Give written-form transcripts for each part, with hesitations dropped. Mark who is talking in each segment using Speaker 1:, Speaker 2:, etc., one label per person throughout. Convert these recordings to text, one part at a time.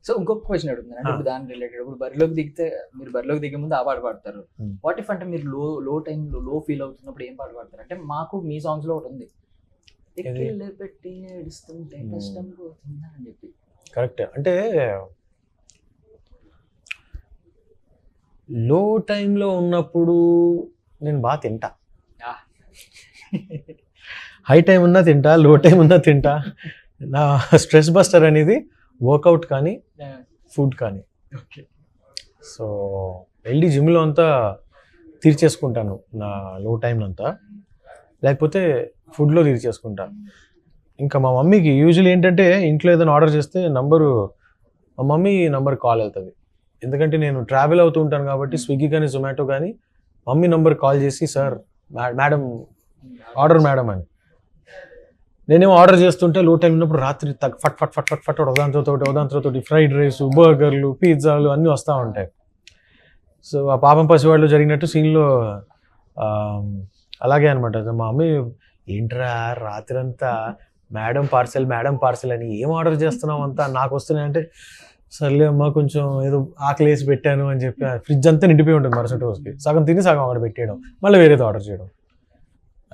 Speaker 1: So ఇంకొక question అడుగుతుంది అంటే ఇప్పుడు దాని రిలేటెడ్, ఇప్పుడు బరిలోకి దిగితే మీరు బరిలోకి దిగే ముందు ఆ పాట పాడతారు. వాట్ ఇఫ్ అంటే మీరు లో టైంలో లో ఫీల్ అవుతున్నప్పుడు ఏం పాట పాడతారు? అంటే మాకు మీ సాంగ్స్ లో ఒకటి ఉంది, ఎక్కిళ్ళ పెట్టి ఏడుస్తుంటే కష్టం పోతుందా అని చెప్పి.
Speaker 2: కరెక్ట్. అంటే లో టైంలో ఉన్నప్పుడు నేను బాగా తింటా, హై టైం ఉన్నా తింటా, లో టైం ఉన్నా తింటా. నా స్ట్రెస్ బస్టర్ అనేది వర్కౌట్ కానీ ఫుడ్ కానీ. సో వెళ్ళి జిమ్లో అంతా తీర్చేసుకుంటాను నా లో టైం అంతా, లేకపోతే ఫుడ్లో తీర్చేసుకుంటాను. ఇంకా మా మమ్మీకి యూజువల్ ఏంటంటే ఇంట్లో ఏదైనా ఆర్డర్ చేస్తే మా మమ్మీ నంబర్ కాల్ అవుతుంది. ఎందుకంటే నేను ట్రావెల్ అవుతూ ఉంటాను కాబట్టి స్విగ్గీ కానీ జొమాటో కానీ మమ్మీ నంబర్ కాల్ చేసి సార్ మేడం ఆర్డర్ మేడం అని. నేనేమో ఆర్డర్ చేస్తుంటే లో టైం ఉన్నప్పుడు రాత్రి ఫట్ ఫట్ ఫట్ ఫట్ ఫట్ ఉదాంతరతోటి ఫ్రైడ్ రైస్, బర్గర్లు, పిజ్జాలు అన్నీ వస్తూ ఉంటాయి. సో ఆ పాపం పసివాళ్ళు జరిగినట్టు సీన్లో అలాగే అనమాట. మా మమ్మీ ఏంట్రా రాత్రి అంతా మేడం పార్సెల్ అని ఏం ఆర్డర్ చేస్తున్నావు అంతా నాకు వస్తున్నాయి అంటే, సర్లే అమ్మ కొంచెం ఏదో ఆకలి వేసి పెట్టాను అని చెప్పి ఫ్రిడ్జ్ అంతా నిండిపోయి ఉంటుంది మరుసటి రోజుకి. సగం తిని సగం అక్కడ పెట్టేయడం, మళ్ళీ వేరేది ఆర్డర్ చేయడం,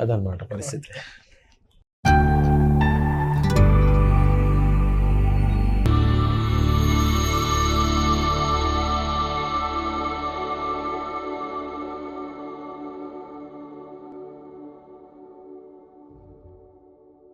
Speaker 2: అదనమాట పరిస్థితి.